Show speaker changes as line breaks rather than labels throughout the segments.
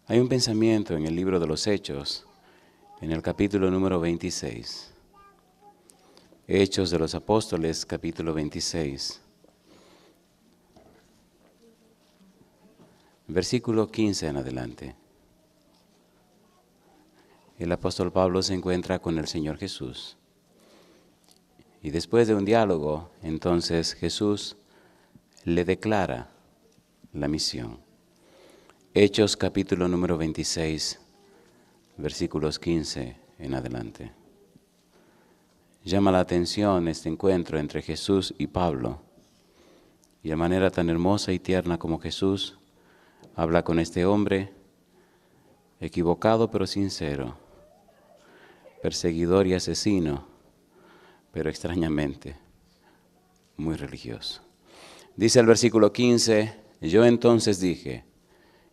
Hay un pensamiento en el libro de los Hechos, en el capítulo número 26. Hechos de los Apóstoles, capítulo 26. Versículo 15 en adelante. El apóstol Pablo se encuentra con el Señor Jesús. Y después de un diálogo, entonces Jesús le declara la misión. Hechos capítulo número 26, versículos 15 en adelante. Llama la atención este encuentro entre Jesús y Pablo. Y de manera tan hermosa y tierna como Jesús habla con este hombre, equivocado pero sincero, perseguidor y asesino, pero extrañamente muy religioso. Dice el versículo 15, yo entonces dije,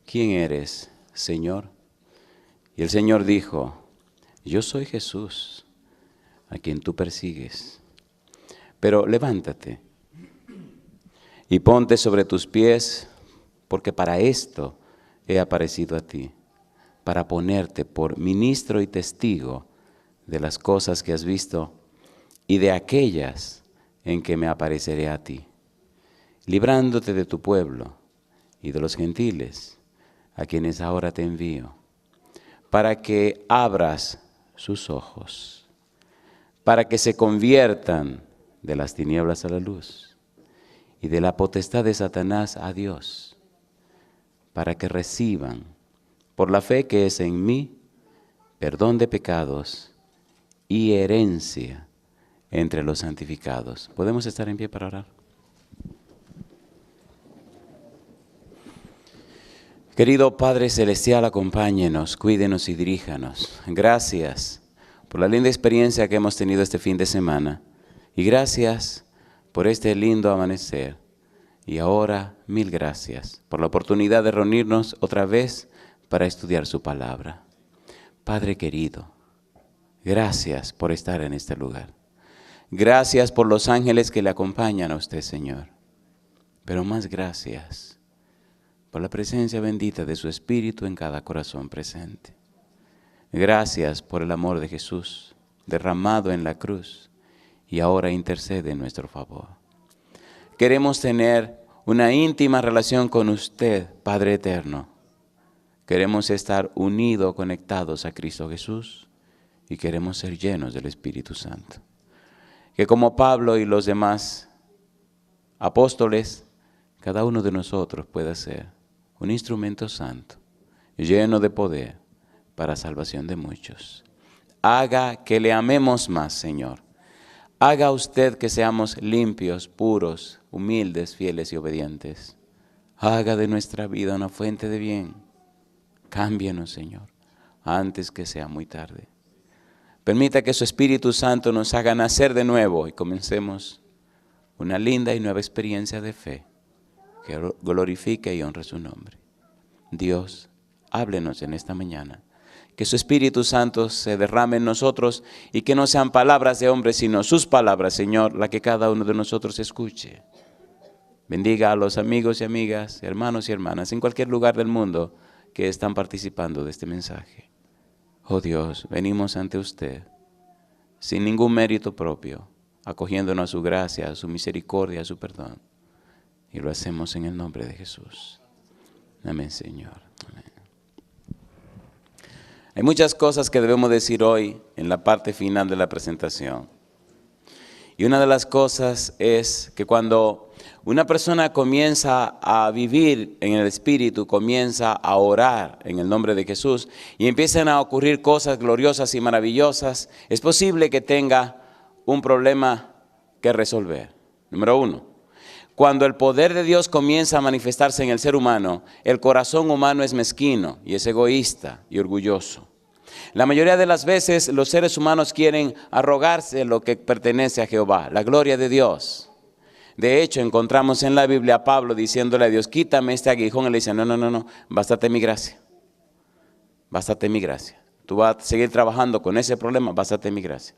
¿quién eres, Señor? Y el Señor dijo, yo soy Jesús, a quien tú persigues. Pero levántate y ponte sobre tus pies, porque para esto he aparecido a ti, para ponerte por ministro y testigo de las cosas que has visto y de aquellas en que me apareceré a ti, librándote de tu pueblo y de los gentiles, a quienes ahora te envío, para que abras sus ojos, para que se conviertan de las tinieblas a la luz y de la potestad de Satanás a Dios, para que reciban, por la fe que es en mí, perdón de pecados y herencia entre los santificados. ¿Podemos estar en pie para orar? Querido Padre Celestial, acompáñenos, cuídenos y diríjanos. Gracias por la linda experiencia que hemos tenido este fin de semana. Y gracias por este lindo amanecer. Y ahora, mil gracias por la oportunidad de reunirnos otra vez para estudiar su palabra. Padre querido, gracias por estar en este lugar. Gracias por los ángeles que le acompañan a usted, Señor. Pero más gracias por la presencia bendita de su Espíritu en cada corazón presente. Gracias por el amor de Jesús derramado en la cruz y ahora intercede en nuestro favor. Queremos tener una íntima relación con usted, Padre eterno. Queremos estar unidos, conectados a Cristo Jesús y queremos ser llenos del Espíritu Santo. Que como Pablo y los demás apóstoles, cada uno de nosotros pueda ser un instrumento santo, lleno de poder para salvación de muchos. Haga que le amemos más, Señor. Haga usted que seamos limpios, puros, humildes, fieles y obedientes. Haga de nuestra vida una fuente de bien. Cámbienos, Señor, antes que sea muy tarde. Permita que su Espíritu Santo nos haga nacer de nuevo y comencemos una linda y nueva experiencia de fe que glorifique y honre su nombre. Dios, háblenos en esta mañana. Que su Espíritu Santo se derrame en nosotros y que no sean palabras de hombres, sino sus palabras, Señor, la que cada uno de nosotros escuche. Bendiga a los amigos y amigas, hermanos y hermanas, en cualquier lugar del mundo que están participando de este mensaje. Oh Dios, venimos ante usted sin ningún mérito propio, acogiéndonos a su gracia, a su misericordia, a su perdón. Y lo hacemos en el nombre de Jesús. Amén, Señor. Amén. Hay muchas cosas que debemos decir hoy en la parte final de la presentación. Y una de las cosas es que cuando una persona comienza a vivir en el Espíritu, comienza a orar en el nombre de Jesús y empiezan a ocurrir cosas gloriosas y maravillosas, es posible que tenga un problema que resolver. Número 1. Cuando el poder de Dios comienza a manifestarse en el ser humano, el corazón humano es mezquino y es egoísta y orgulloso. La mayoría de las veces los seres humanos quieren arrogarse lo que pertenece a Jehová, la gloria de Dios. De hecho, encontramos en la Biblia a Pablo diciéndole a Dios, quítame este aguijón. Él le dice, no, bástate mi gracia. Bástate mi gracia. Tú vas a seguir trabajando con ese problema, bástate mi gracia.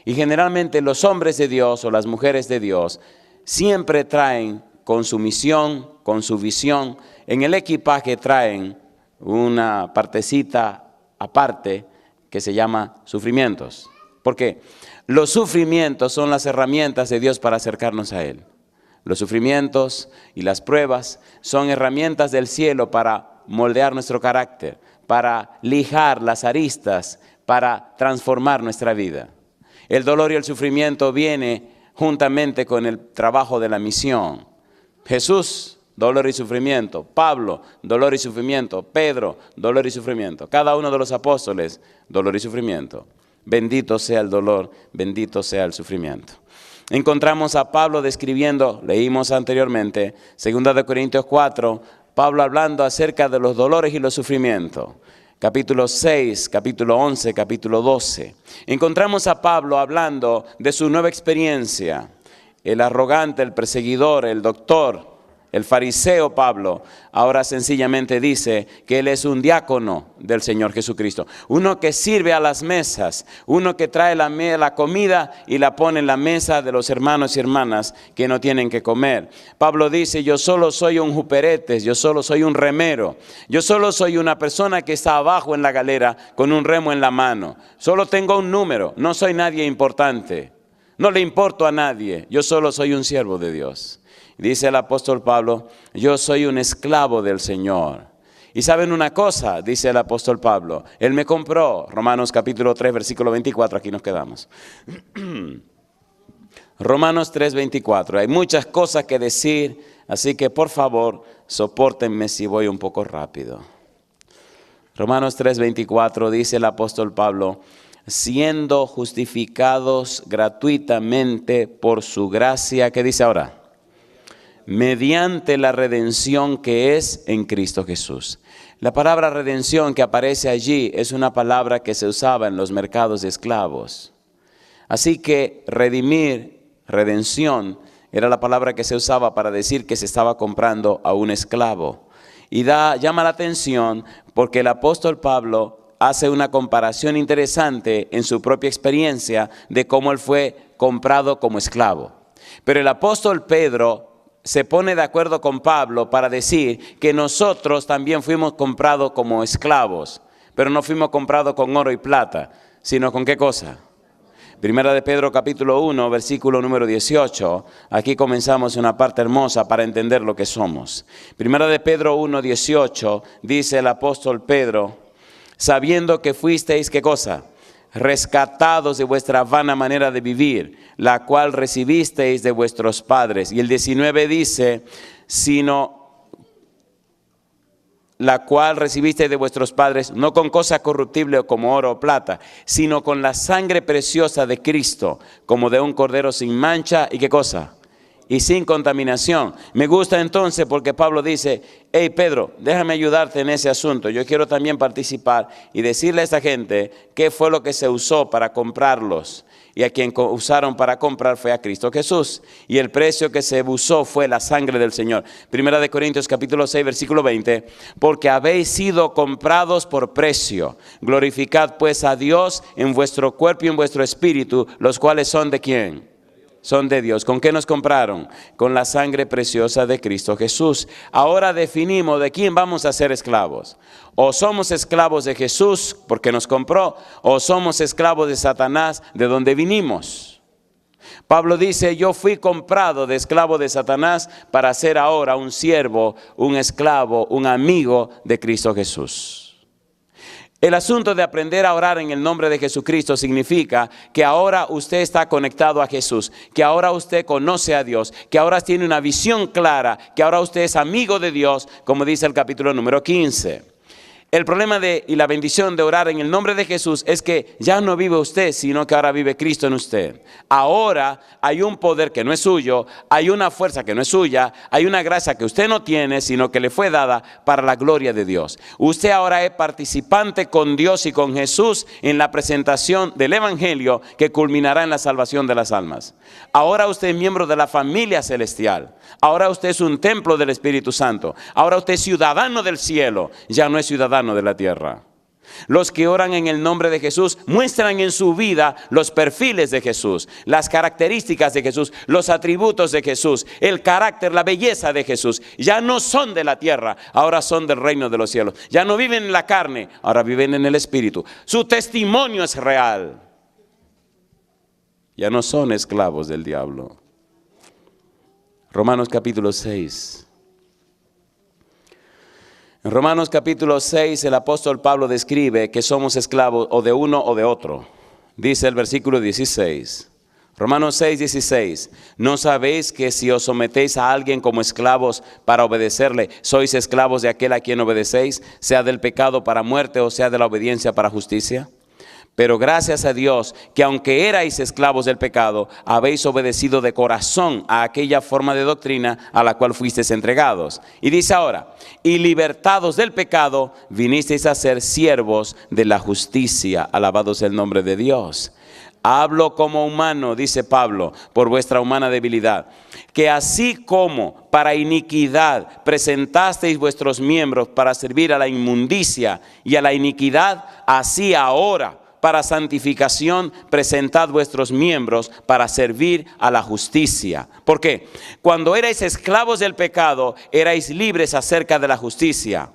Y generalmente los hombres de Dios o las mujeres de Dios siempre traen con su misión, con su visión, en el equipaje traen una partecita aparte que se llama sufrimientos. ¿Por qué? Los sufrimientos son las herramientas de Dios para acercarnos a Él. Los sufrimientos y las pruebas son herramientas del cielo para moldear nuestro carácter, para lijar las aristas, para transformar nuestra vida. El dolor y el sufrimiento viene juntamente con el trabajo de la misión. Jesús, dolor y sufrimiento. Pablo, dolor y sufrimiento. Pedro, dolor y sufrimiento. Cada uno de los apóstoles, dolor y sufrimiento. Bendito sea el dolor, bendito sea el sufrimiento. Encontramos a Pablo describiendo, leímos anteriormente, 2 Corintios 4, Pablo hablando acerca de los dolores y los sufrimientos. Capítulo 6, capítulo 11, capítulo 12. Encontramos a Pablo hablando de su nueva experiencia. El arrogante, el perseguidor, el doctor, el fariseo Pablo, ahora sencillamente dice que él es un diácono del Señor Jesucristo. Uno que sirve a las mesas, uno que trae la comida y la pone en la mesa de los hermanos y hermanas que no tienen que comer. Pablo dice, yo solo soy un juperetes, yo solo soy un remero, yo solo soy una persona que está abajo en la galera con un remo en la mano. Solo tengo un número, no soy nadie importante, no le importo a nadie, yo solo soy un siervo de Dios. Dice el apóstol Pablo, yo soy un esclavo del Señor. Y saben una cosa, dice el apóstol Pablo, Él me compró. Romanos capítulo 3, versículo 24, aquí nos quedamos. Romanos 3, 24. Hay muchas cosas que decir, así que por favor, sopórtenme si voy un poco rápido. Romanos 3, 24 dice el apóstol Pablo, siendo justificados gratuitamente por su gracia, ¿qué dice ahora? Mediante la redención que es en Cristo Jesús. La palabra redención que aparece allí es una palabra que se usaba en los mercados de esclavos. Así que redimir, redención, era la palabra que se usaba para decir que se estaba comprando a un esclavo. Y llama la atención porque el apóstol Pablo hace una comparación interesante en su propia experiencia de cómo él fue comprado como esclavo. Pero el apóstol Pedro se pone de acuerdo con Pablo para decir que nosotros también fuimos comprados como esclavos, pero no fuimos comprados con oro y plata, sino con ¿qué cosa? Primera de Pedro capítulo 1, versículo número 18. Aquí comenzamos una parte hermosa para entender lo que somos. Primera de Pedro 1, 18, dice el apóstol Pedro, sabiendo que fuisteis, ¿qué cosa? Rescatados de vuestra vana manera de vivir, la cual recibisteis de vuestros padres. Y el 19 dice, sino la cual recibisteis de vuestros padres, no con cosa corruptible como oro o plata, sino con la sangre preciosa de Cristo, como de un cordero sin mancha, ¿y qué cosa? Y sin contaminación. Me gusta entonces porque Pablo dice, hey Pedro, déjame ayudarte en ese asunto. Yo quiero también participar y decirle a esta gente qué fue lo que se usó para comprarlos. Y a quien usaron para comprar fue a Cristo Jesús. Y el precio que se usó fue la sangre del Señor. Primera de Corintios capítulo 6, versículo 20. Porque habéis sido comprados por precio. Glorificad pues a Dios en vuestro cuerpo y en vuestro espíritu, los cuales son ¿de quién? Son de Dios. ¿Con qué nos compraron? Con la sangre preciosa de Cristo Jesús. Ahora definimos de quién vamos a ser esclavos. O somos esclavos de Jesús porque nos compró, o somos esclavos de Satanás de donde vinimos. Pablo dice, yo fui comprado de esclavo de Satanás para ser ahora un siervo, un esclavo, un amigo de Cristo Jesús. El asunto de aprender a orar en el nombre de Jesucristo significa que ahora usted está conectado a Jesús, que ahora usted conoce a Dios, que ahora tiene una visión clara, que ahora usted es amigo de Dios, como dice el capítulo número 15. El problema y la bendición de orar en el nombre de Jesús es que ya no vive usted, sino que ahora vive Cristo en usted. Ahora hay un poder que no es suyo, hay una fuerza que no es suya, hay una gracia que usted no tiene, sino que le fue dada para la gloria de Dios. Usted ahora es participante con Dios y con Jesús en la presentación del Evangelio que culminará en la salvación de las almas. Ahora usted es miembro de la familia celestial. Ahora usted es un templo del Espíritu Santo. Ahora usted es ciudadano del cielo, ya no es ciudadano de la tierra. Los que oran en el nombre de Jesús muestran en su vida los perfiles de Jesús, las características de Jesús, los atributos de Jesús, el carácter, la belleza de Jesús. Ya no son de la tierra, ahora son del reino de los cielos. Ya no viven en la carne, ahora viven en el Espíritu. Su testimonio es real. Ya no son esclavos del diablo. Romanos capítulo 6. En Romanos capítulo 6 el apóstol Pablo describe que somos esclavos o de uno o de otro. Dice el versículo 16. Romanos 6, 16. ¿No sabéis que si os sometéis a alguien como esclavos para obedecerle, sois esclavos de aquel a quien obedecéis, sea del pecado para muerte o sea de la obediencia para justicia? Pero gracias a Dios que aunque erais esclavos del pecado, habéis obedecido de corazón a aquella forma de doctrina a la cual fuisteis entregados. Y dice ahora, y libertados del pecado, vinisteis a ser siervos de la justicia. Alabado sea el nombre de Dios. Hablo como humano, dice Pablo, por vuestra humana debilidad, que así como para iniquidad presentasteis vuestros miembros para servir a la inmundicia y a la iniquidad, así ahora para santificación presentad vuestros miembros para servir a la justicia. ¿Por qué? Cuando erais esclavos del pecado, erais libres acerca de la justicia.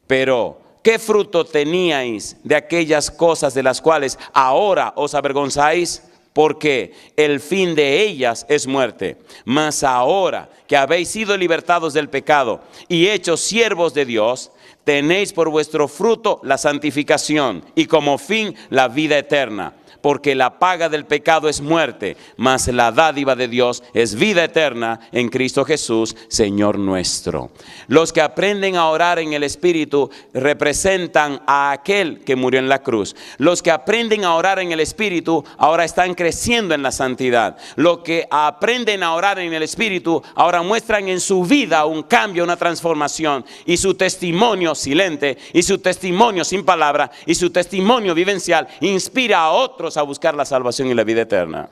Pero ¿qué fruto teníais de aquellas cosas de las cuales ahora os avergonzáis? Porque el fin de ellas es muerte. Mas ahora que habéis sido libertados del pecado y hechos siervos de Dios, tenéis por vuestro fruto la santificación y como fin la vida eterna. Porque la paga del pecado es muerte, mas la dádiva de Dios es vida eterna en Cristo Jesús, Señor nuestro. Los que aprenden a orar en el Espíritu representan a aquel que murió en la cruz. Los que aprenden a orar en el Espíritu ahora están creciendo en la santidad. Los que aprenden a orar en el Espíritu ahora muestran en su vida un cambio, una transformación. Y su testimonio silente, y su testimonio sin palabra, y su testimonio vivencial inspira a otros a buscar la salvación y la vida eterna.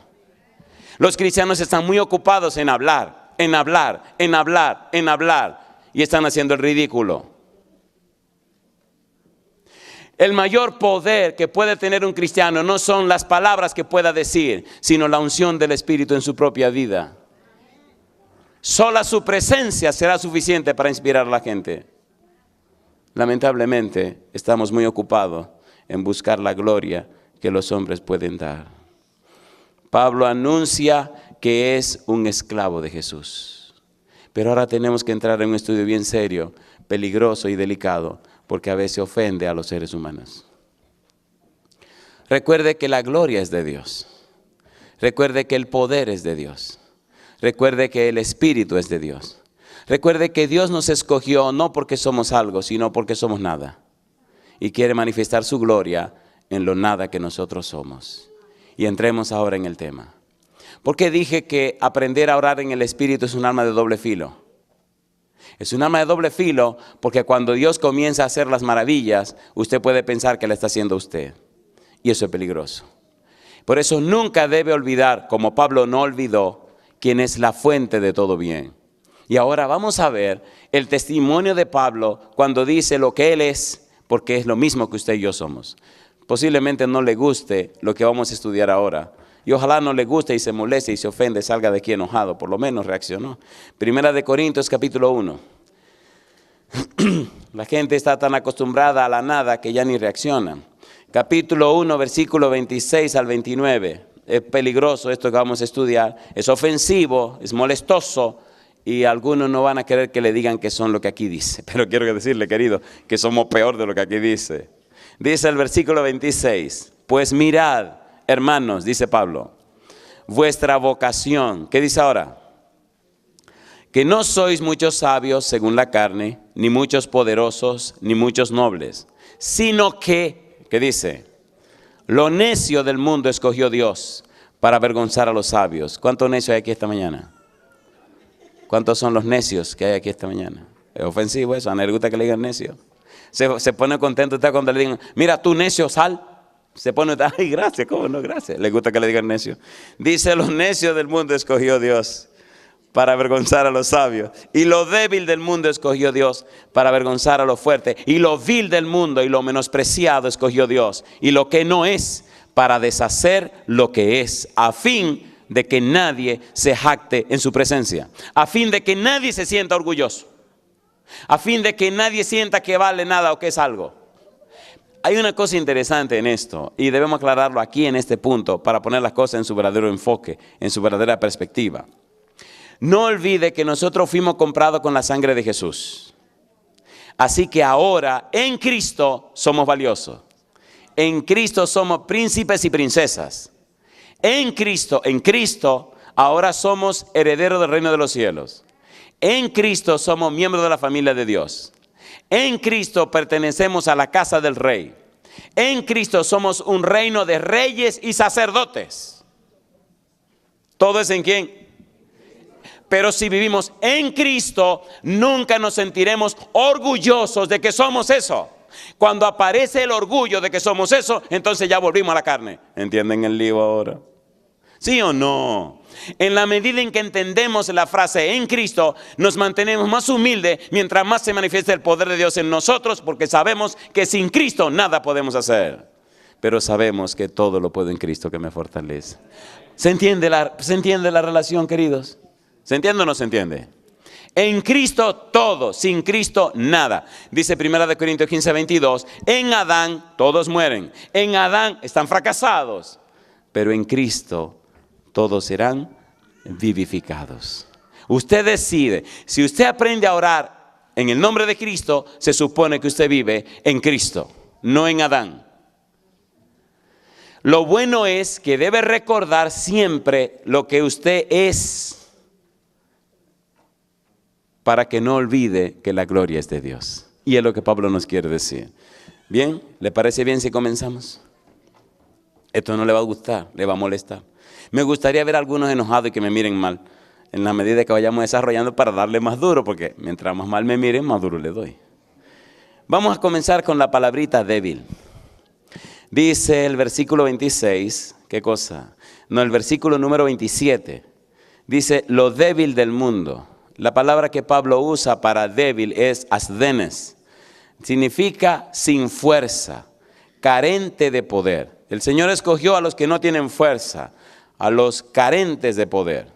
Los cristianos están muy ocupados en hablar, y están haciendo el ridículo. El mayor poder que puede tener un cristiano no son las palabras que pueda decir, sino la unción del Espíritu en su propia vida. Sola su presencia será suficiente para inspirar a la gente. Lamentablemente, estamos muy ocupados en buscar la gloria que los hombres pueden dar. Pablo anuncia que es un esclavo de Jesús. Pero ahora tenemos que entrar en un estudio bien serio, peligroso y delicado, porque a veces ofende a los seres humanos. Recuerde que la gloria es de Dios. Recuerde que el poder es de Dios. Recuerde que el Espíritu es de Dios. Recuerde que Dios nos escogió no porque somos algo, sino porque somos nada. Y quiere manifestar su gloria en lo nada que nosotros somos. Y entremos ahora en el tema. ¿Por qué dije que aprender a orar en el Espíritu es un arma de doble filo? Es un arma de doble filo porque cuando Dios comienza a hacer las maravillas, usted puede pensar que la está haciendo usted. Y eso es peligroso. Por eso nunca debe olvidar, como Pablo no olvidó, quién es la fuente de todo bien. Y ahora vamos a ver el testimonio de Pablo cuando dice lo que él es, porque es lo mismo que usted y yo somos. Posiblemente no le guste lo que vamos a estudiar ahora. Y ojalá no le guste y se moleste y se ofende, salga de aquí enojado. Por lo menos reaccionó. Primera de Corintios capítulo 1. La gente está tan acostumbrada a la nada que ya ni reaccionan. Capítulo 1, versículo 26 al 29. Es peligroso esto que vamos a estudiar. Es ofensivo, es molestoso. Y algunos no van a querer que le digan que son lo que aquí dice. Pero quiero decirle, querido, que somos peor de lo que aquí dice. Dice el versículo 26, pues mirad, hermanos, dice Pablo, vuestra vocación. ¿Qué dice ahora? Que no sois muchos sabios según la carne, ni muchos poderosos, ni muchos nobles, sino que, ¿qué dice? Lo necio del mundo escogió Dios para avergonzar a los sabios. ¿Cuántos necios hay aquí esta mañana? ¿Cuántos son los necios que hay aquí esta mañana? Es ofensivo eso, a nadie le gusta que le digan necio. Se pone contento usted cuando le digan, mira tú necio, sal. Se pone, ay gracias, ¿cómo no? Gracias. Le gusta que le digan necio. Dice, los necios del mundo escogió Dios para avergonzar a los sabios. Y lo débil del mundo escogió Dios para avergonzar a lo fuerte. Y lo vil del mundo y lo menospreciado escogió Dios. Y lo que no es, para deshacer lo que es, a fin de que nadie se jacte en su presencia. A fin de que nadie se sienta orgulloso. A fin de que nadie sienta que vale nada o que es algo. Hay una cosa interesante en esto y debemos aclararlo aquí en este punto para poner las cosas en su verdadero enfoque, en su verdadera perspectiva. No olvide que nosotros fuimos comprados con la sangre de Jesús. Así que ahora en Cristo somos valiosos. En Cristo somos príncipes y princesas. En Cristo, ahora somos herederos del reino de los cielos. En Cristo somos miembros de la familia de Dios. En Cristo pertenecemos a la casa del Rey. En Cristo somos un reino de reyes y sacerdotes. ¿Todo es en quién? Pero si vivimos en Cristo, nunca nos sentiremos orgullosos de que somos eso. Cuando aparece el orgullo de que somos eso, entonces ya volvimos a la carne. ¿Entienden el lío ahora? ¿Sí o no? En la medida en que entendemos la frase en Cristo, nos mantenemos más humildes mientras más se manifiesta el poder de Dios en nosotros, porque sabemos que sin Cristo nada podemos hacer. Pero sabemos que todo lo puedo en Cristo que me fortalece. ¿Se entiende la relación, queridos? ¿Se entiende o no se entiende? En Cristo todo, sin Cristo nada. Dice 1 Corintios 15, 22, en Adán todos mueren. En Adán están fracasados. Pero en Cristo todos serán vivificados. Usted decide. Si usted aprende a orar en el nombre de Cristo, se supone que usted vive en Cristo, no en Adán. Lo bueno es que debe recordar siempre lo que usted es, para que no olvide que la gloria es de Dios. Y es lo que Pablo nos quiere decir. ¿Bien? ¿Le parece bien si comenzamos? Esto no le va a gustar, le va a molestar. Me gustaría ver a algunos enojados y que me miren mal, en la medida que vayamos desarrollando para darle más duro, porque mientras más mal me miren, más duro le doy. Vamos a comenzar con la palabrita débil. Dice el versículo 26, ¿qué cosa? No, el versículo número 27. Dice, lo débil del mundo. La palabra que Pablo usa para débil es asdenes. Significa sin fuerza, carente de poder. El Señor escogió a los que no tienen fuerza, a los carentes de poder.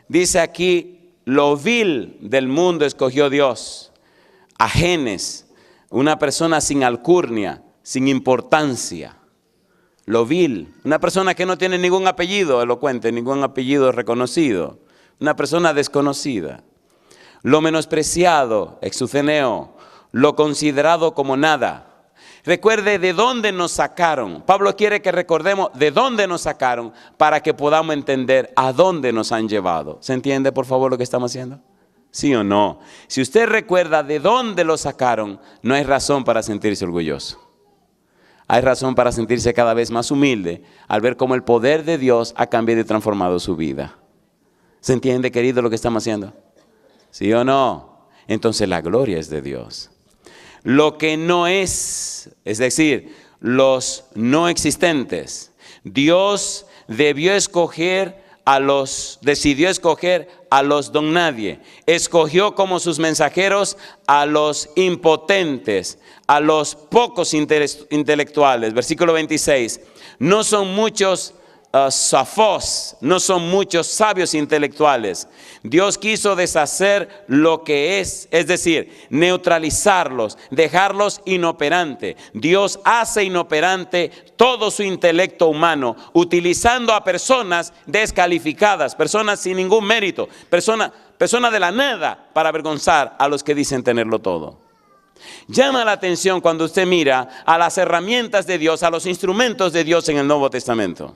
Dice aquí, lo vil del mundo escogió Dios. Ajenes, una persona sin alcurnia, sin importancia. Lo vil, una persona que no tiene ningún apellido elocuente, ningún apellido reconocido. Una persona desconocida. Lo menospreciado, exuceneo, lo considerado como nada. Recuerde de dónde nos sacaron. Pablo quiere que recordemos de dónde nos sacaron para que podamos entender a dónde nos han llevado. ¿Se entiende, por favor, lo que estamos haciendo? ¿Sí o no? Si usted recuerda de dónde lo sacaron, no hay razón para sentirse orgulloso. Hay razón para sentirse cada vez más humilde al ver cómo el poder de Dios ha cambiado y transformado su vida. ¿Se entiende, querido, lo que estamos haciendo? ¿Sí o no? Entonces la gloria es de Dios. Lo que no es decir, los no existentes. Dios decidió escoger a los don nadie. Escogió como sus mensajeros a los impotentes, a los pocos intelectuales. Versículo 26. No son muchos safos, no son muchos sabios intelectuales. Dios quiso deshacer lo que es decir, neutralizarlos, dejarlos inoperantes. Dios hace inoperante todo su intelecto humano, utilizando a personas descalificadas, personas sin ningún mérito, personas de la nada, para avergonzar a los que dicen tenerlo todo. Llama la atención cuando usted mira a las herramientas de Dios, a los instrumentos de Dios en el Nuevo Testamento.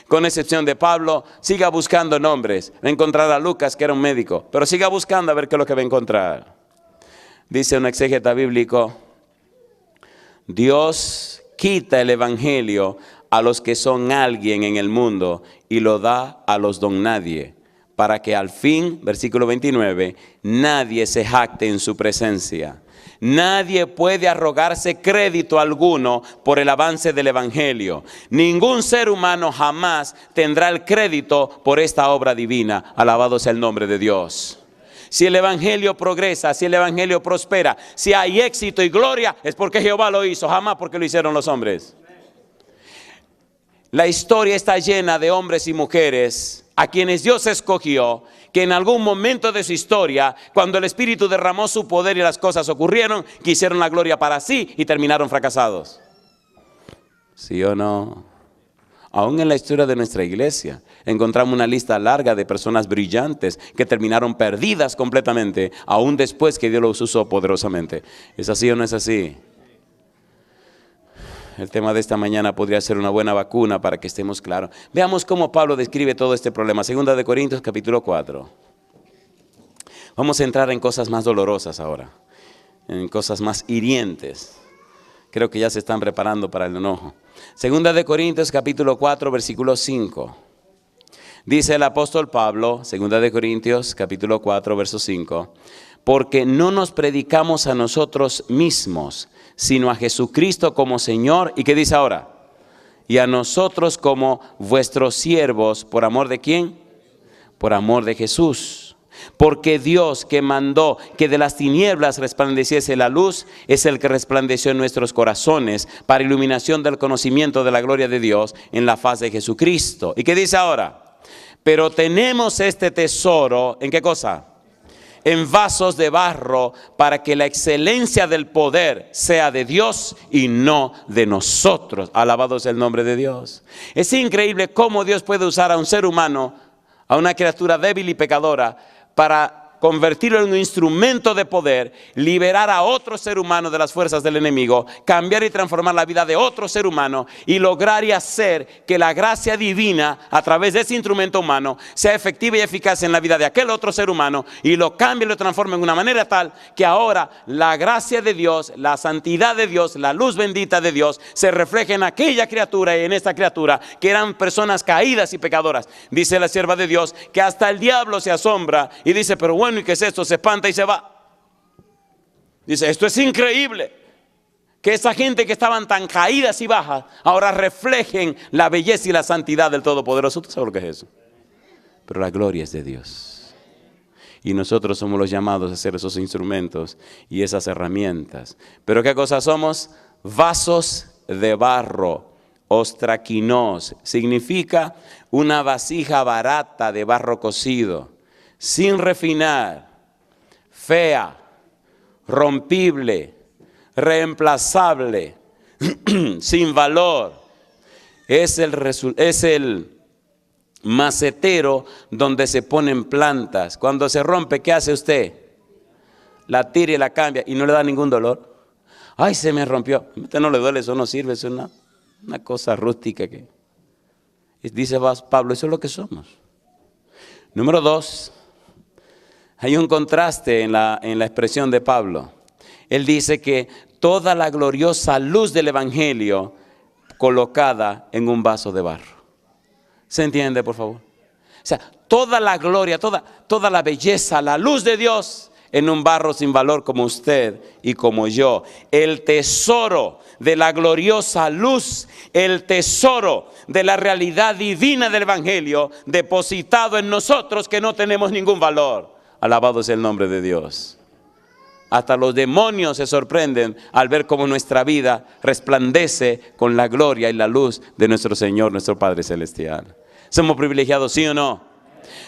Con excepción de Pablo, siga buscando nombres. Va a encontrar a Lucas, que era un médico, pero siga buscando a ver qué es lo que va a encontrar. Dice un exégeta bíblico, Dios quita el evangelio a los que son alguien en el mundo y lo da a los don nadie, para que al fin, versículo 29, nadie se jacte en su presencia. Nadie puede arrogarse crédito alguno por el avance del Evangelio. Ningún ser humano jamás tendrá el crédito por esta obra divina. Alabado sea el nombre de Dios. Si el Evangelio progresa, si el Evangelio prospera, si hay éxito y gloria, es porque Jehová lo hizo, jamás porque lo hicieron los hombres. La historia está llena de hombres y mujeres a quienes Dios escogió, que en algún momento de su historia, cuando el Espíritu derramó su poder y las cosas ocurrieron, quisieron la gloria para sí y terminaron fracasados. ¿Sí o no? Aún en la historia de nuestra iglesia encontramos una lista larga de personas brillantes que terminaron perdidas completamente, aún después que Dios los usó poderosamente. ¿Es así o no es así? El tema de esta mañana podría ser una buena vacuna para que estemos claros. Veamos cómo Pablo describe todo este problema. Segunda de Corintios capítulo 4. Vamos a entrar en cosas más dolorosas ahora, en cosas más hirientes. Creo que ya se están preparando para el enojo. Segunda de Corintios capítulo 4 versículo 5. Dice el apóstol Pablo, segunda de Corintios capítulo 4 verso 5. Porque no nos predicamos a nosotros mismos, sino a Jesucristo como Señor. ¿Y qué dice ahora? Y a nosotros como vuestros siervos, ¿por amor de quién? Por amor de Jesús. Porque Dios, que mandó que de las tinieblas resplandeciese la luz, es el que resplandeció en nuestros corazones para iluminación del conocimiento de la gloria de Dios en la faz de Jesucristo. ¿Y qué dice ahora? Pero tenemos este tesoro, ¿en qué cosa? En vasos de barro, para que la excelencia del poder sea de Dios y no de nosotros. Alabado sea el nombre de Dios. Es increíble cómo Dios puede usar a un ser humano, a una criatura débil y pecadora, para convertirlo en un instrumento de poder, liberar a otro ser humano de las fuerzas del enemigo, cambiar y transformar la vida de otro ser humano y lograr y hacer que la gracia divina a través de ese instrumento humano sea efectiva y eficaz en la vida de aquel otro ser humano y lo cambie y lo transforme en una manera tal que ahora la gracia de Dios, la santidad de Dios, la luz bendita de Dios se refleje en aquella criatura y en esta criatura que eran personas caídas y pecadoras. Dice la sierva de Dios que hasta el diablo se asombra y dice, pero bueno, ¿y qué es esto? Se espanta y se va. Dice, esto es increíble. Que esa gente que estaban tan caídas y bajas, ahora reflejen la belleza y la santidad del Todopoderoso. ¿Tú sabes lo que es eso? Pero la gloria es de Dios. Y nosotros somos los llamados a ser esos instrumentos y esas herramientas. ¿Pero qué cosa somos? Vasos de barro. Ostraquinos. Significa una vasija barata de barro cocido, sin refinar, fea, rompible, reemplazable, sin valor. Es el macetero donde se ponen plantas. Cuando se rompe, ¿qué hace usted? La tira y la cambia y no le da ningún dolor. Ay, se me rompió. A usted no le duele, eso no sirve, eso es una cosa rústica. Dice Pablo, eso es lo que somos. Número 2. Hay un contraste en la expresión de Pablo. Él dice que toda la gloriosa luz del Evangelio colocada en un vaso de barro. ¿Se entiende, por favor? O sea, toda la gloria, toda la belleza, la luz de Dios en un barro sin valor como usted y como yo. El tesoro de la gloriosa luz, el tesoro de la realidad divina del Evangelio depositado en nosotros que no tenemos ningún valor. Alabado sea el nombre de Dios. Hasta los demonios se sorprenden al ver cómo nuestra vida resplandece con la gloria y la luz de nuestro Señor, nuestro Padre Celestial. ¿Somos privilegiados, sí o no?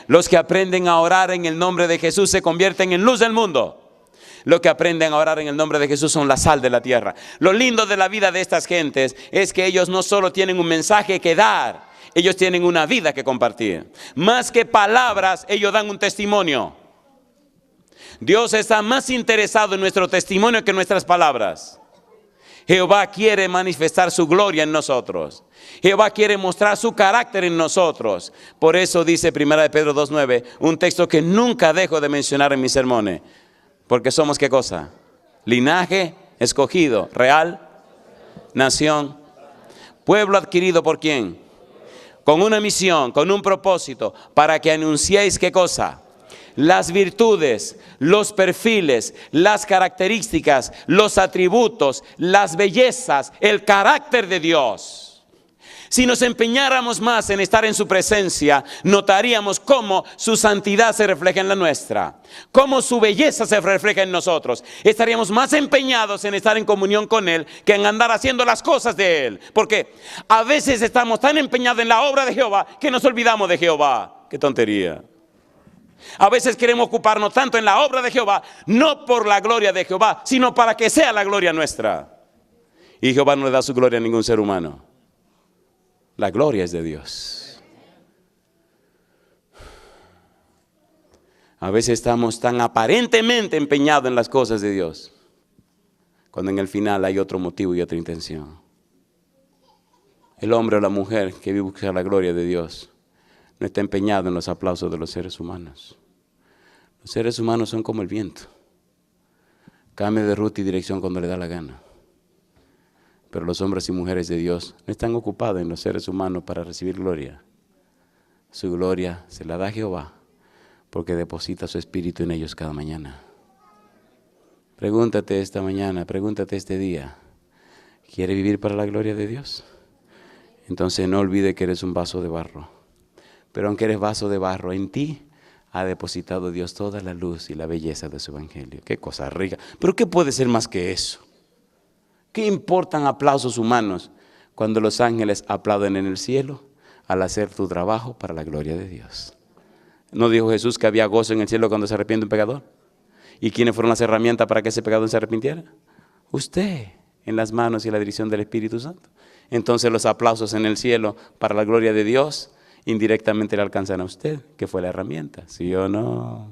Los que aprenden a orar en el nombre de Jesús se convierten en luz del mundo. Los que aprenden a orar en el nombre de Jesús son la sal de la tierra. Lo lindo de la vida de estas gentes es que ellos no solo tienen un mensaje que dar, ellos tienen una vida que compartir. Más que palabras, ellos dan un testimonio. Dios está más interesado en nuestro testimonio que en nuestras palabras. Jehová quiere manifestar su gloria en nosotros. Jehová quiere mostrar su carácter en nosotros. Por eso dice 1 Pedro 2:9, un texto que nunca dejo de mencionar en mis sermones. Porque somos, ¿qué cosa? Linaje escogido, real, nación, pueblo adquirido ¿por quién? Con una misión, con un propósito, para que anunciéis, ¿qué cosa? las virtudes, los perfiles, las características, los atributos, las bellezas, el carácter de Dios. Si nos empeñáramos más en estar en su presencia, notaríamos cómo su santidad se refleja en la nuestra, cómo su belleza se refleja en nosotros. Estaríamos más empeñados en estar en comunión con Él que en andar haciendo las cosas de Él. Porque a veces estamos tan empeñados en la obra de Jehová que nos olvidamos de Jehová. ¡Qué tontería! A veces queremos ocuparnos tanto en la obra de Jehová, no por la gloria de Jehová, sino para que sea la gloria nuestra. Y Jehová no le da su gloria a ningún ser humano. La gloria es de Dios. A veces estamos tan aparentemente empeñados en las cosas de Dios, cuando en el final hay otro motivo y otra intención. El hombre o la mujer que busca la gloria de Dios no está empeñado en los aplausos de los seres humanos. Los seres humanos son como el viento. Cambia de ruta y dirección cuando le da la gana. Pero los hombres y mujeres de Dios no están ocupados en los seres humanos para recibir gloria. Su gloria se la da Jehová porque deposita su espíritu en ellos cada mañana. Pregúntate esta mañana, pregúntate este día, ¿quiere vivir para la gloria de Dios? Entonces no olvide que eres un vaso de barro. Pero aunque eres vaso de barro, en ti ha depositado Dios toda la luz y la belleza de su evangelio. Qué cosa rica. Pero ¿qué puede ser más que eso? ¿Qué importan aplausos humanos cuando los ángeles aplauden en el cielo al hacer tu trabajo para la gloria de Dios? ¿No dijo Jesús que había gozo en el cielo cuando se arrepiente un pecador? ¿Y quiénes fueron las herramientas para que ese pecador se arrepintiera? Usted, en las manos y la dirección del Espíritu Santo. Entonces los aplausos en el cielo para la gloria de Dios indirectamente le alcanzan a usted, que fue la herramienta. ¿Sí o no?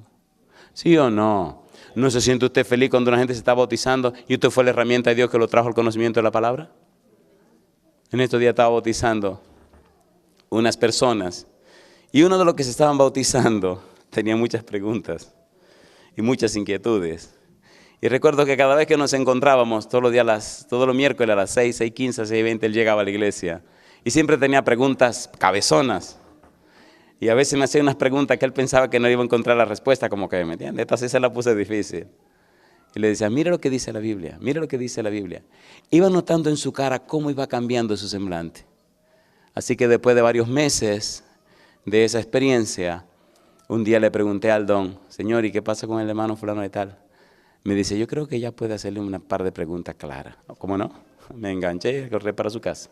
¿Sí o no? ¿No se siente usted feliz cuando una gente se está bautizando y usted fue la herramienta de Dios que lo trajo al conocimiento de la palabra? En estos días estaba bautizando unas personas y uno de los que se estaban bautizando tenía muchas preguntas y muchas inquietudes. Y recuerdo que cada vez que nos encontrábamos, todos los miércoles a las 6, 6:15, 6:20, él llegaba a la iglesia y siempre tenía preguntas cabezonas. Y a veces me hacía unas preguntas que él pensaba que no iba a encontrar la respuesta, como que, ¿me entiendes? Esta sí se la puse difícil. Y le decía, mira lo que dice la Biblia, mira lo que dice la Biblia. Iba notando en su cara cómo iba cambiando su semblante. Así que después de varios meses de esa experiencia, un día le pregunté al don, Señor, ¿y qué pasa con el hermano fulano de tal? Me dice, yo creo que ya puede hacerle una par de preguntas claras. ¿Cómo no? Me enganché y corrí para su casa.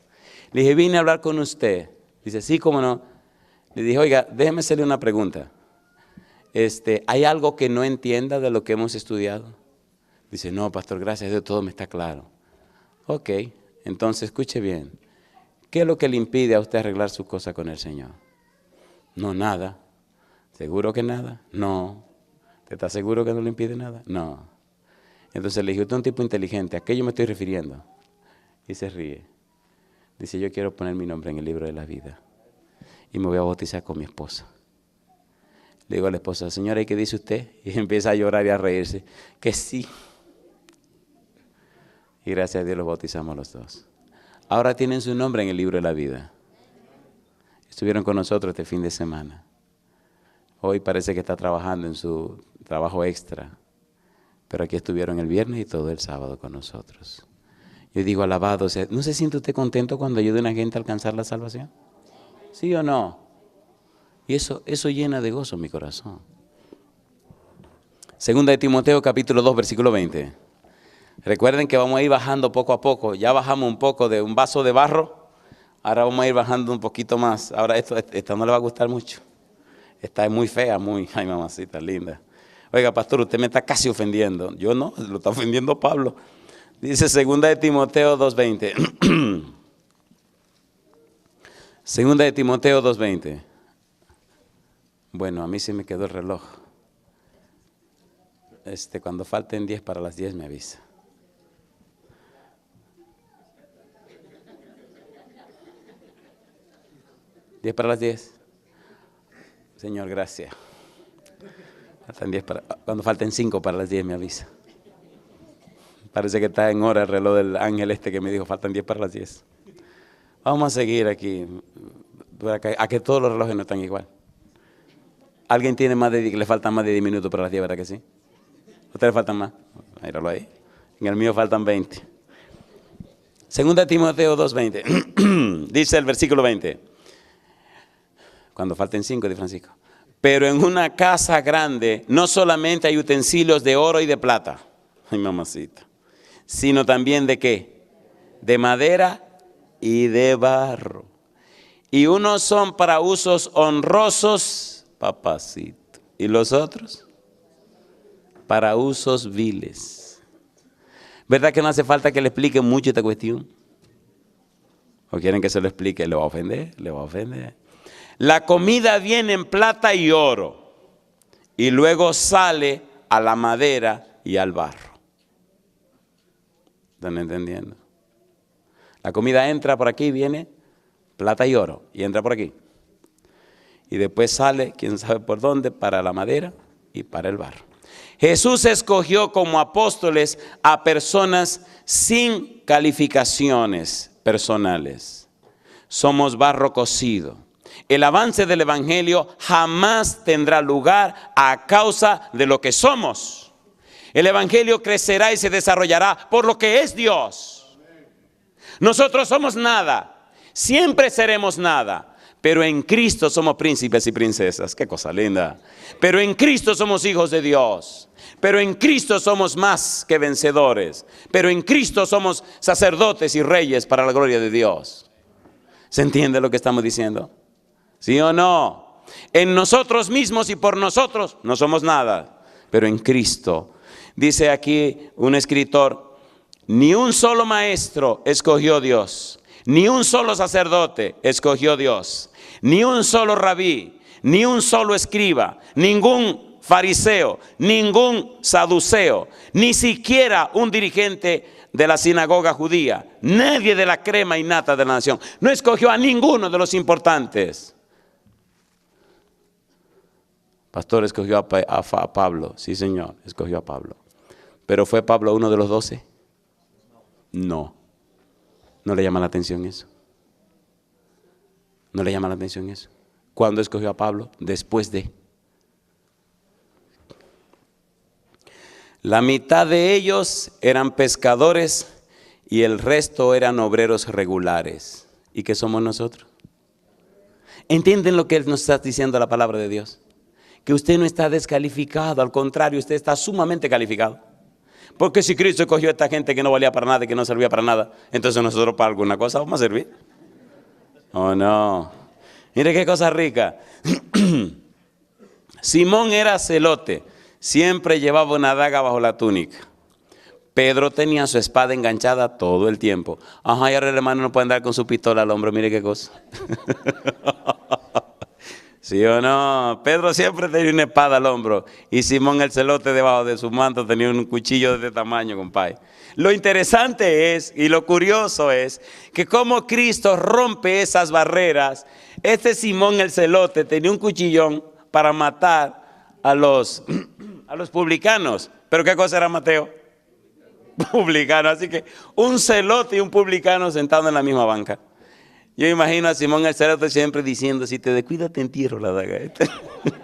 Le dije, vine a hablar con usted. Dice, sí, ¿cómo no? Le dije, oiga, déjeme hacerle una pregunta. ¿Hay algo que no entienda de lo que hemos estudiado? Dice, no, pastor, gracias a Dios, todo me está claro. Ok, entonces escuche bien. ¿Qué es lo que le impide a usted arreglar su cosa con el Señor? No, nada. ¿Seguro que nada? No. ¿Te está seguro que no le impide nada? No. Entonces le dije, usted es un tipo inteligente, ¿a qué yo me estoy refiriendo? Y se ríe. Dice, yo quiero poner mi nombre en el libro de la vida. Y me voy a bautizar con mi esposa. Le digo a la esposa, señora, ¿y qué dice usted? Y empieza a llorar y a reírse. Que sí. Y gracias a Dios los bautizamos los dos. Ahora tienen su nombre en el libro de la vida. Estuvieron con nosotros este fin de semana. Hoy parece que está trabajando en su trabajo extra. Pero aquí estuvieron el viernes y todo el sábado con nosotros. Yo digo, alabado sea. ¿No se siente usted contento cuando ayuda a una gente a alcanzar la salvación? ¿Sí o no? Y eso llena de gozo mi corazón. Segunda de Timoteo capítulo 2 versículo 20. Recuerden que vamos a ir bajando poco a poco. Ya bajamos un poco de un vaso de barro. Ahora vamos a ir bajando un poquito más. Ahora esta no le va a gustar mucho. Esta es muy fea, ay mamacita linda. Oiga, pastor, usted me está casi ofendiendo. Yo no, lo está ofendiendo Pablo. Dice segunda de Timoteo 2:20. Segunda de Timoteo 2:20. Bueno, a mí se me quedó el reloj. Cuando falten 10 para las 10 me avisa. ¿10 para las 10? Señor, gracias. Cuando falten 5 para las 10 me avisa. Parece que está en hora el reloj del ángel que me dijo, faltan 10 para las 10. Vamos a seguir aquí, a que todos los relojes no están igual. ¿Alguien tiene más de, que le faltan más de 10 minutos para las 10, verdad que sí? ¿A usted le faltan más? Míralo ahí. En el mío faltan 20. Segunda Timoteo 2:20. Dice el versículo 20. Cuando falten 5, de Francisco. Pero en una casa grande no solamente hay utensilios de oro y de plata. Ay, mamacita. Sino también de ¿qué? De madera y de barro. Y unos son para usos honrosos, papacito. ¿Y los otros? Para usos viles. ¿Verdad que no hace falta que le explique mucho esta cuestión? ¿O quieren que se lo explique? ¿Le va a ofender? ¿Le va a ofender? La comida viene en plata y oro. Y luego sale a la madera y al barro. ¿Están entendiendo? La comida entra por aquí, viene plata y oro, y entra por aquí. Y después sale, quién sabe por dónde, para la madera y para el barro. Jesús escogió como apóstoles a personas sin calificaciones personales. Somos barro cocido. El avance del evangelio jamás tendrá lugar a causa de lo que somos. El evangelio crecerá y se desarrollará por lo que es Dios. Nosotros somos nada. Siempre seremos nada, pero en Cristo somos príncipes y princesas. Qué cosa linda. Pero en Cristo somos hijos de Dios. Pero en Cristo somos más que vencedores. Pero en Cristo somos sacerdotes y reyes para la gloria de Dios. ¿Se entiende lo que estamos diciendo? ¿Sí o no? En nosotros mismos y por nosotros no somos nada, pero en Cristo. Dice aquí un escritor, ni un solo maestro escogió Dios. Ni un solo sacerdote escogió Dios, ni un solo rabí, ni un solo escriba, ningún fariseo, ningún saduceo, ni siquiera un dirigente de la sinagoga judía, nadie de la crema y nata de la nación. No escogió a ninguno de los importantes. Pastor escogió a Pablo, sí señor, escogió a Pablo. ¿Pero fue Pablo uno de los 12? No. ¿No le llama la atención eso? ¿No le llama la atención eso? ¿Cuándo escogió a Pablo? Después de. La mitad de ellos eran pescadores y el resto eran obreros regulares. ¿Y qué somos nosotros? ¿Entienden lo que nos está diciendo la palabra de Dios? Que usted no está descalificado, al contrario, usted está sumamente calificado. Porque si Cristo escogió a esta gente que no valía para nada y que no servía para nada, entonces nosotros para alguna cosa vamos a servir. ¿O no? Mire qué cosa rica. Simón era celote, siempre llevaba una daga bajo la túnica. Pedro tenía su espada enganchada todo el tiempo. Ajá, y ahora el hermano no puede andar con su pistola al hombro, mire qué cosa. ¿Sí o no? Pedro siempre tenía una espada al hombro y Simón el celote debajo de su manto tenía un cuchillo de este tamaño, compadre. Lo interesante es y lo curioso es que como Cristo rompe esas barreras, este Simón el celote tenía un cuchillón para matar a los publicanos. ¿Pero qué cosa era Mateo? Publicano. Así que un celote y un publicano sentados en la misma banca. Yo imagino a Simón el celote siempre diciendo, si te descuidas te entierro la daga.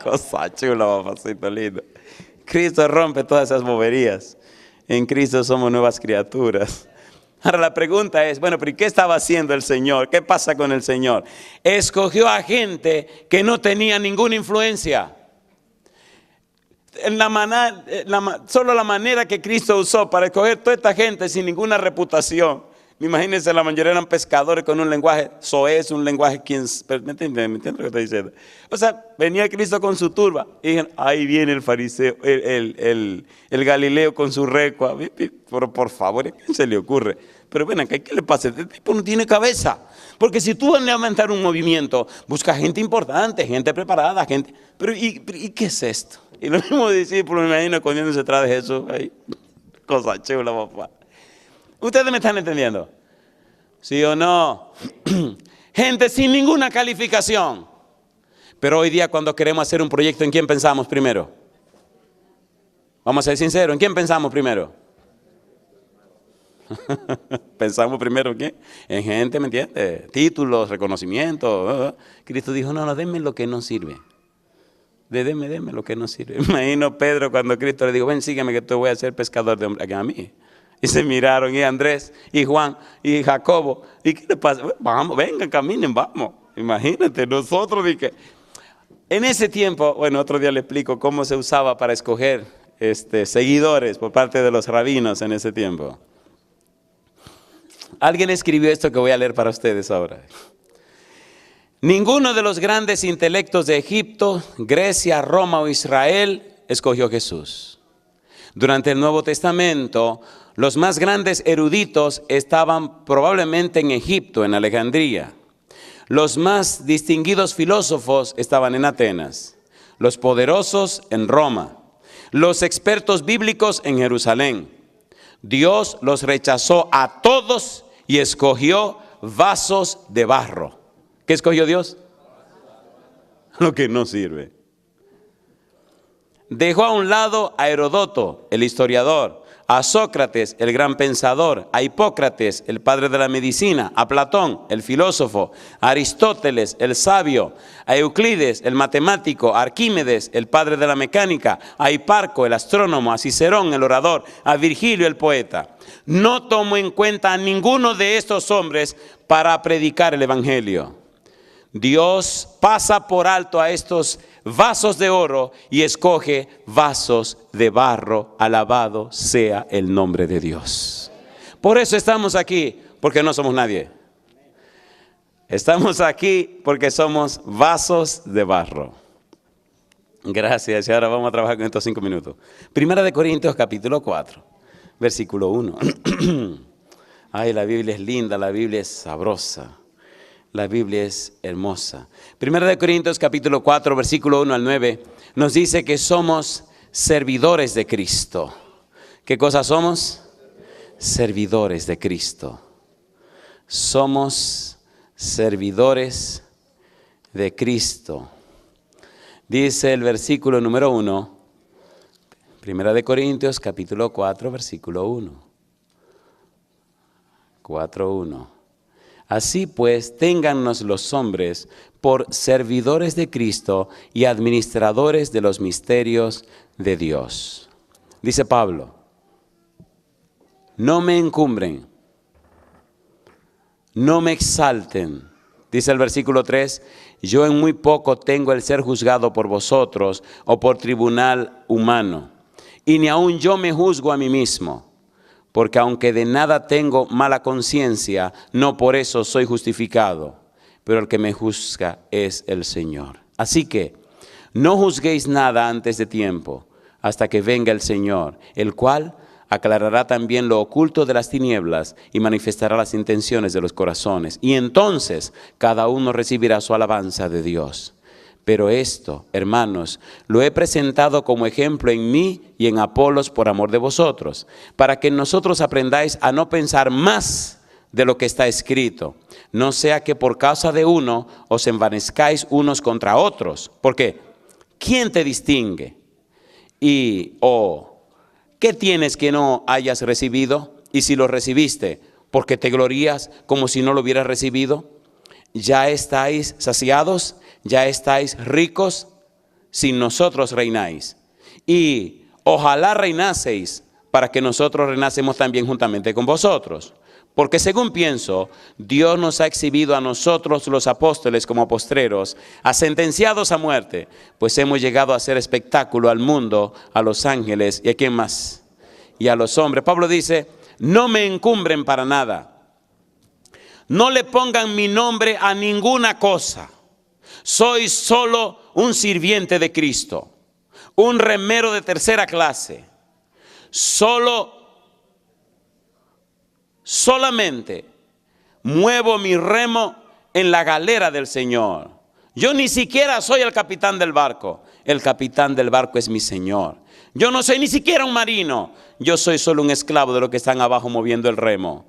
Cosa chula, papacito lindo. Cristo rompe todas esas boberías. En Cristo somos nuevas criaturas. Ahora la pregunta es, bueno, pero ¿y qué estaba haciendo el Señor? ¿Qué pasa con el Señor? Escogió a gente que no tenía ninguna influencia. Solo la manera que Cristo usó para escoger toda esta gente sin ninguna reputación. Imagínense, la mayoría eran pescadores con un lenguaje soez, un lenguaje ¿me entienden lo que estoy diciendo? O sea, venía Cristo con su turba y dijeron, ahí viene el fariseo, el Galileo con su recua. Por favor, ¿a quién se le ocurre? Pero ven acá, ¿qué le pasa? Este tipo no tiene cabeza. Porque si tú vas a levantar un movimiento, busca gente importante, gente preparada, gente. Pero ¿y qué es esto? Y los mismos discípulos, me imagino, escondiéndose detrás de Jesús. Ahí, cosa chula, papá. ¿Ustedes me están entendiendo? ¿Sí o no? Gente sin ninguna calificación. Pero hoy día cuando queremos hacer un proyecto, ¿en quién pensamos primero? Vamos a ser sinceros, ¿en quién pensamos primero? Pensamos primero en quién? En gente, ¿me entiendes? Títulos, reconocimientos. Cristo dijo, no, denme lo que no sirve. Deme lo que no sirve. Imagino Pedro cuando Cristo le dijo, ven, sígueme que te voy a hacer pescador de hombres a mí. Y se miraron, y Andrés, y Juan, y Jacobo. ¿Y qué le pasa? Vamos, vengan, caminen, vamos. Imagínate, nosotros dije. En ese tiempo, bueno, otro día le explico cómo se usaba para escoger seguidores por parte de los rabinos en ese tiempo. Alguien escribió esto que voy a leer para ustedes ahora. Ninguno de los grandes intelectos de Egipto, Grecia, Roma o Israel escogió a Jesús. Durante el Nuevo Testamento, los más grandes eruditos estaban probablemente en Egipto, en Alejandría. Los más distinguidos filósofos estaban en Atenas, los poderosos en Roma, los expertos bíblicos en Jerusalén. Dios los rechazó a todos y escogió vasos de barro. ¿Qué escogió Dios? Lo que no sirve. Dejó a un lado a Herodoto, el historiador, a Sócrates, el gran pensador, a Hipócrates, el padre de la medicina, a Platón, el filósofo, a Aristóteles, el sabio, a Euclides, el matemático, a Arquímedes, el padre de la mecánica, a Hiparco, el astrónomo, a Cicerón, el orador, a Virgilio, el poeta. No tomó en cuenta a ninguno de estos hombres para predicar el evangelio. Dios pasa por alto a estos vasos de oro y escoge vasos de barro. Alabado sea el nombre de Dios. Por eso estamos aquí, porque no somos nadie. Estamos aquí porque somos vasos de barro. Gracias. Y ahora vamos a trabajar con estos 5 minutos. Primera de Corintios capítulo 4, versículo 1. Ay, la Biblia es linda, la Biblia es sabrosa. La Biblia es hermosa. Primera de Corintios capítulo 4, versículo 1 al 9, nos dice que somos servidores de Cristo. ¿Qué cosa somos? Servidores de Cristo. Somos servidores de Cristo. Dice el versículo número 1, Primera de Corintios capítulo 4, versículo 1. 4:1. Así pues, téngannos los hombres por servidores de Cristo y administradores de los misterios de Dios. Dice Pablo, no me encumbren, no me exalten. Dice el versículo 3, yo en muy poco tengo el ser juzgado por vosotros o por tribunal humano, y ni aun yo me juzgo a mí mismo. Porque aunque de nada tengo mala conciencia, no por eso soy justificado, pero el que me juzga es el Señor. Así que no juzguéis nada antes de tiempo, hasta que venga el Señor, el cual aclarará también lo oculto de las tinieblas y manifestará las intenciones de los corazones. Y entonces cada uno recibirá su alabanza de Dios. Pero esto, hermanos, lo he presentado como ejemplo en mí y en Apolos por amor de vosotros, para que nosotros aprendáis a no pensar más de lo que está escrito, no sea que por causa de uno os envanezcáis unos contra otros. ¿Por qué? ¿Quién te distingue? ¿Qué tienes que no hayas recibido? Y si lo recibiste, ¿por qué te glorías como si no lo hubieras recibido? ¿Ya estáis saciados? ¿Ya estáis ricos? Sin nosotros reináis. Y ojalá reinaseis para que nosotros reinásemos también juntamente con vosotros. Porque según pienso, Dios nos ha exhibido a nosotros los apóstoles como postreros, a sentenciados a muerte, pues hemos llegado a hacer espectáculo al mundo, a los ángeles y a quién más, y a los hombres. Pablo dice, no me encumbren para nada. No le pongan mi nombre a ninguna cosa. Soy solo un sirviente de Cristo, un remero de tercera clase. Solamente muevo mi remo en la galera del Señor. Yo ni siquiera soy el capitán del barco. El capitán del barco es mi Señor. Yo no soy ni siquiera un marino. Yo soy solo un esclavo de los que están abajo moviendo el remo.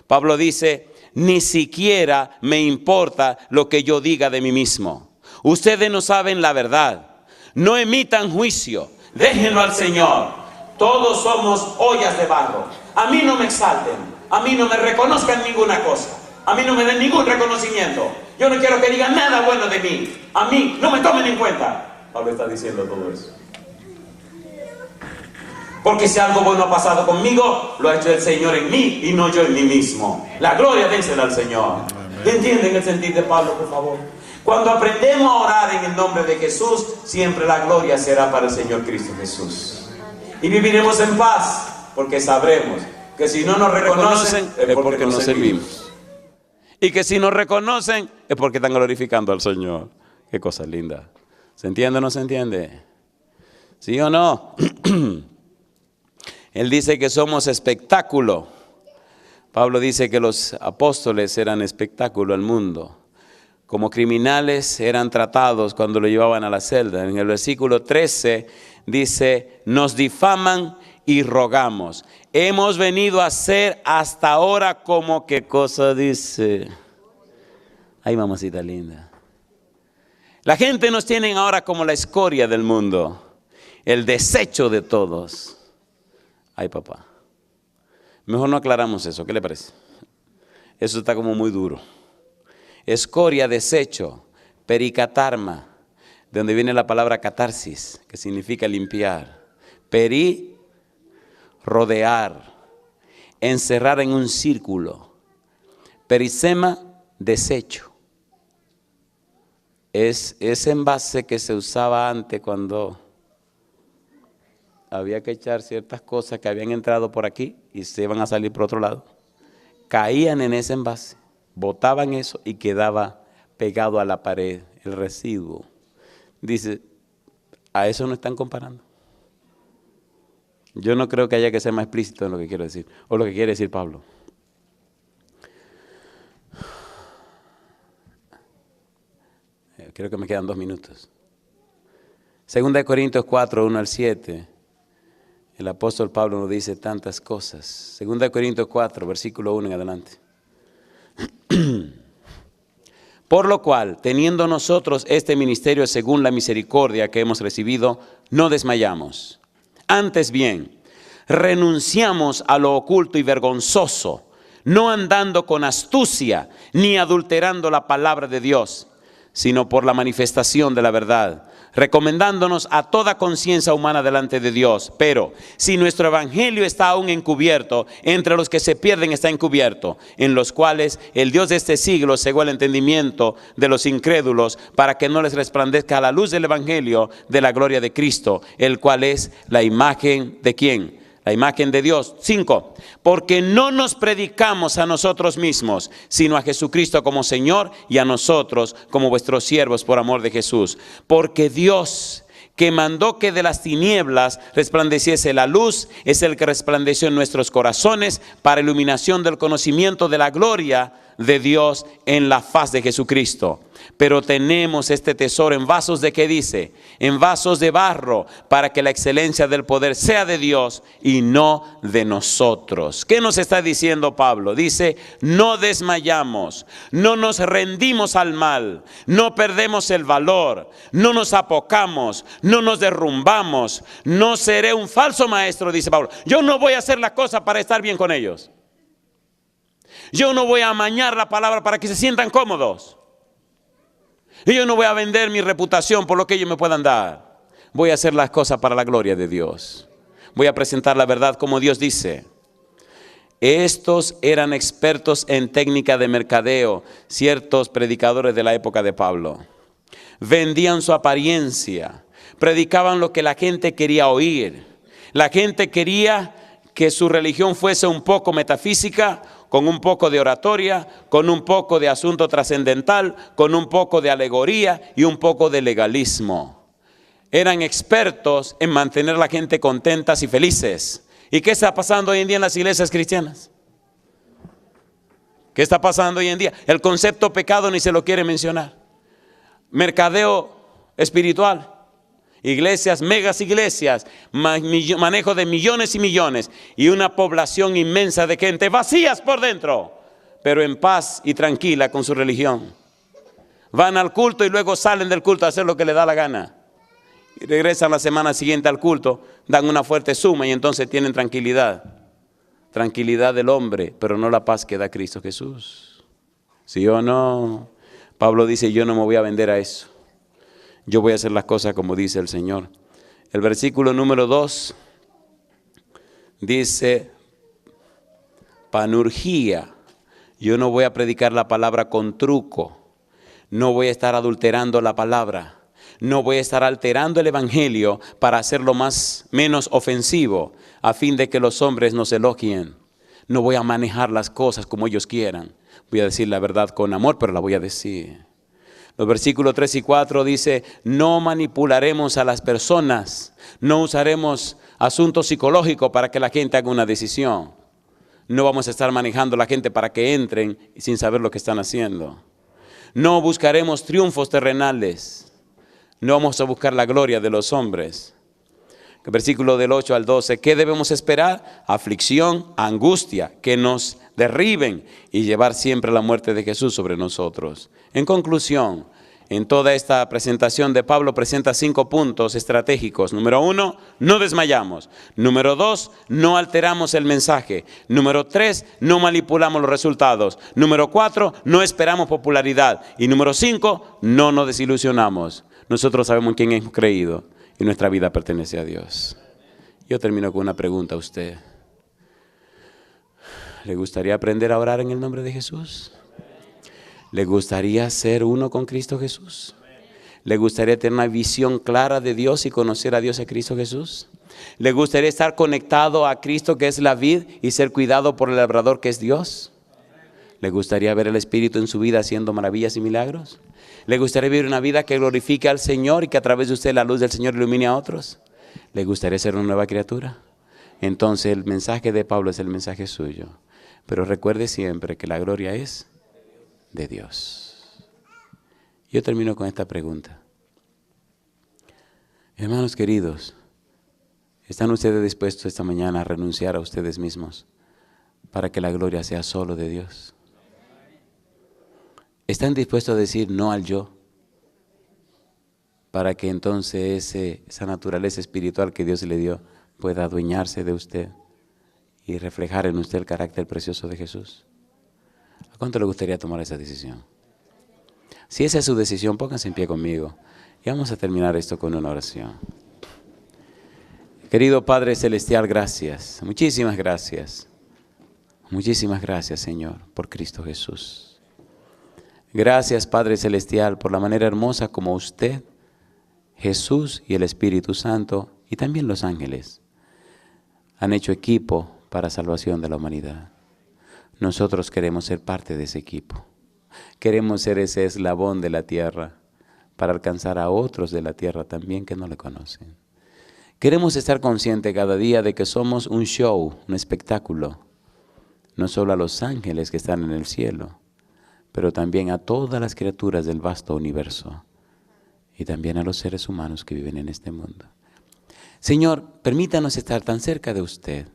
Pablo dice, ni siquiera me importa lo que yo diga de mí mismo. Ustedes no saben la verdad. No emitan juicio. Déjenlo al Señor. Todos somos ollas de barro. A mí no me exalten. A mí no me reconozcan ninguna cosa. A mí no me den ningún reconocimiento. Yo no quiero que digan nada bueno de mí. A mí no me tomen en cuenta.
Pablo está diciendo todo eso. Porque si algo bueno ha pasado conmigo, lo ha hecho el Señor en mí y no yo en mí mismo. La gloria dénsela al Señor. ¿Entienden el sentido de Pablo, por favor? Cuando aprendemos a orar en el nombre de Jesús, siempre la gloria será para el Señor Cristo Jesús. Y viviremos en paz, porque sabremos que si no nos reconocen es porque nos servimos.
Y que si nos reconocen es porque están glorificando al Señor. Qué cosa linda. ¿Se entiende o no se entiende? ¿Sí o no? Él dice que somos espectáculo. Pablo dice que los apóstoles eran espectáculo al mundo. Como criminales eran tratados cuando lo llevaban a la celda. En el versículo 13 dice, nos difaman y rogamos. Hemos venido a ser hasta ahora como, ¿qué cosa dice? Ay, mamacita linda. La gente nos tiene ahora como la escoria del mundo, el desecho de todos. Ay, papá. Mejor no aclaramos eso, ¿qué le parece? Eso está como muy duro. Escoria, desecho, pericatarma, de donde viene la palabra catarsis, que significa limpiar. Peri, rodear, encerrar en un círculo. Perisema, desecho. Es ese envase que se usaba antes cuando había que echar ciertas cosas que habían entrado por aquí y se iban a salir por otro lado. Caían en ese envase, botaban eso y quedaba pegado a la pared el residuo. Dice, a eso no están comparando. Yo no creo que haya que ser más explícito en lo que quiero decir, o lo que quiere decir Pablo. Creo que me quedan 2 minutos. 2 Corintios 4, 1 al 7. El apóstol Pablo nos dice tantas cosas. 2 Corintios 4, versículo 1 en adelante. Por lo cual, teniendo nosotros este ministerio según la misericordia que hemos recibido, no desmayamos. Antes bien, renunciamos a lo oculto y vergonzoso, no andando con astucia ni adulterando la palabra de Dios, sino por la manifestación de la verdad, recomendándonos a toda conciencia humana delante de Dios. Pero si nuestro evangelio está aún encubierto, entre los que se pierden está encubierto, en los cuales el Dios de este siglo cegó el entendimiento de los incrédulos, para que no les resplandezca la luz del evangelio de la gloria de Cristo, el cual es la imagen de ¿quién? La imagen de Dios. 5. Porque no nos predicamos a nosotros mismos, sino a Jesucristo como Señor y a nosotros como vuestros siervos por amor de Jesús. Porque Dios, que mandó que de las tinieblas resplandeciese la luz, es el que resplandeció en nuestros corazones para iluminación del conocimiento de la gloria de Dios en la faz de Jesucristo. Pero tenemos este tesoro en vasos de, ¿qué dice? En vasos de barro, para que la excelencia del poder sea de Dios y no de nosotros. ¿Qué nos está diciendo Pablo? Dice, no desmayamos, no nos rendimos al mal, no perdemos el valor, no nos apocamos, no nos derrumbamos, no seré un falso maestro, dice Pablo. Yo no voy a hacer la cosa para estar bien con ellos. Yo no voy a amañar la palabra para que se sientan cómodos. Y yo no voy a vender mi reputación por lo que ellos me puedan dar. Voy a hacer las cosas para la gloria de Dios. Voy a presentar la verdad como Dios dice. Estos eran expertos en técnica de mercadeo, ciertos predicadores de la época de Pablo. Vendían su apariencia, predicaban lo que la gente quería oír. La gente quería que su religión fuese un poco metafísica, con un poco de oratoria, con un poco de asunto trascendental, con un poco de alegoría y un poco de legalismo. Eran expertos en mantener a la gente contentas y felices. ¿Y qué está pasando hoy en día en las iglesias cristianas? ¿Qué está pasando hoy en día? El concepto pecado ni se lo quiere mencionar. Mercadeo espiritual. Iglesias, megas iglesias, manejo de millones y millones y una población inmensa de gente vacías por dentro, pero en paz y tranquila con su religión. Van al culto y luego salen del culto a hacer lo que les da la gana. Y regresan la semana siguiente al culto, dan una fuerte suma y entonces tienen tranquilidad. Tranquilidad del hombre, pero no la paz que da Cristo Jesús. ¿Sí o no? Pablo dice, yo no me voy a vender a eso. yo voy a hacer las cosas como dice el Señor. El versículo número 2 dice, panurgía. Yo no voy a predicar la palabra con truco. No voy a estar adulterando la palabra. No voy a estar alterando el evangelio para hacerlo menos ofensivo, a fin de que los hombres nos elogien. No voy a manejar las cosas como ellos quieran. Voy a decir la verdad con amor, pero la voy a decir. Los versículos 3 y 4 dice, no manipularemos a las personas. No usaremos asuntos psicológicos para que la gente haga una decisión. No vamos a estar manejando a la gente para que entren sin saber lo que están haciendo. No buscaremos triunfos terrenales. No vamos a buscar la gloria de los hombres. El versículo del 8 al 12. ¿Qué debemos esperar? Aflicción, angustia, que nos derriben y llevar siempre la muerte de Jesús sobre nosotros. En conclusión, en toda esta presentación de Pablo presenta 5 puntos estratégicos. Número 1, no desmayamos. Número 2, no alteramos el mensaje. Número 3, no manipulamos los resultados. Número 4, no esperamos popularidad. Y número 5, no nos desilusionamos. Nosotros sabemos en quién hemos creído y nuestra vida pertenece a Dios. Yo termino con una pregunta a usted. ¿Le gustaría aprender a orar en el nombre de Jesús? ¿Le gustaría ser uno con Cristo Jesús? ¿Le gustaría tener una visión clara de Dios y conocer a Dios en Cristo Jesús? ¿Le gustaría estar conectado a Cristo, que es la vid, y ser cuidado por el labrador, que es Dios? ¿Le gustaría ver el Espíritu en su vida haciendo maravillas y milagros? ¿Le gustaría vivir una vida que glorifique al Señor y que a través de usted la luz del Señor ilumine a otros? ¿Le gustaría ser una nueva criatura? Entonces el mensaje de Pablo es el mensaje suyo. Pero recuerde siempre que la gloria es de Dios. Yo termino con esta pregunta. Hermanos queridos, ¿están ustedes dispuestos esta mañana a renunciar a ustedes mismos para que la gloria sea solo de Dios? ¿Están dispuestos a decir no al yo? Para que entonces esa naturaleza espiritual que Dios le dio pueda adueñarse de usted y reflejar en usted el carácter precioso de Jesús. ¿A cuánto le gustaría tomar esa decisión? Si esa es su decisión, pónganse en pie conmigo y vamos a terminar esto con una oración. Querido Padre Celestial, gracias. Muchísimas gracias. Muchísimas gracias, Señor, por Cristo Jesús. Gracias, Padre Celestial, por la manera hermosa como usted, Jesús y el Espíritu Santo y también los ángeles han hecho equipo para salvación de la humanidad. Nosotros queremos ser parte de ese equipo. Queremos ser ese eslabón de la tierra para alcanzar a otros de la tierra también que no le conocen. Queremos estar conscientes cada día de que somos un show, un espectáculo, no solo a los ángeles que están en el cielo, pero también a todas las criaturas del vasto universo y también a los seres humanos que viven en este mundo. Señor, permítanos estar tan cerca de usted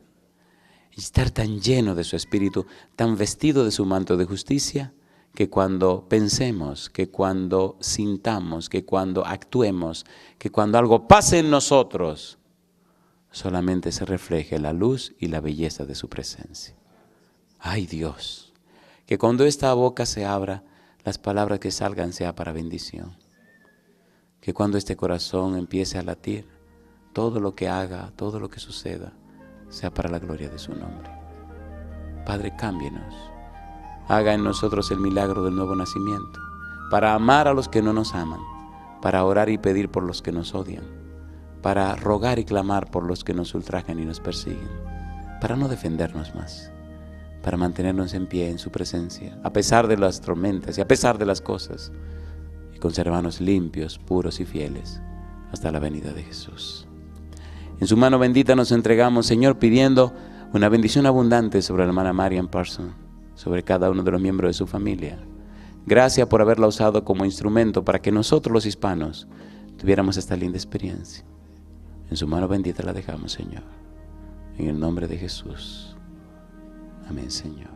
y estar tan lleno de su Espíritu, tan vestido de su manto de justicia, que cuando pensemos, que cuando sintamos, que cuando actuemos, que cuando algo pase en nosotros, solamente se refleje la luz y la belleza de su presencia. ¡Ay, Dios! Que cuando esta boca se abra, las palabras que salgan sean para bendición. Que cuando este corazón empiece a latir, todo lo que haga, todo lo que suceda, sea para la gloria de su nombre. Padre, cámbienos. Haga en nosotros el milagro del nuevo nacimiento, para amar a los que no nos aman, para orar y pedir por los que nos odian, para rogar y clamar por los que nos ultrajan y nos persiguen, para no defendernos más, para mantenernos en pie en su presencia, a pesar de las tormentas y a pesar de las cosas, y conservarnos limpios, puros y fieles, hasta la venida de Jesús. En su mano bendita nos entregamos, Señor, pidiendo una bendición abundante sobre la hermana Marian Parsons, sobre cada uno de los miembros de su familia. Gracias por haberla usado como instrumento para que nosotros los hispanos tuviéramos esta linda experiencia. En su mano bendita la dejamos, Señor. En el nombre de Jesús. Amén, Señor.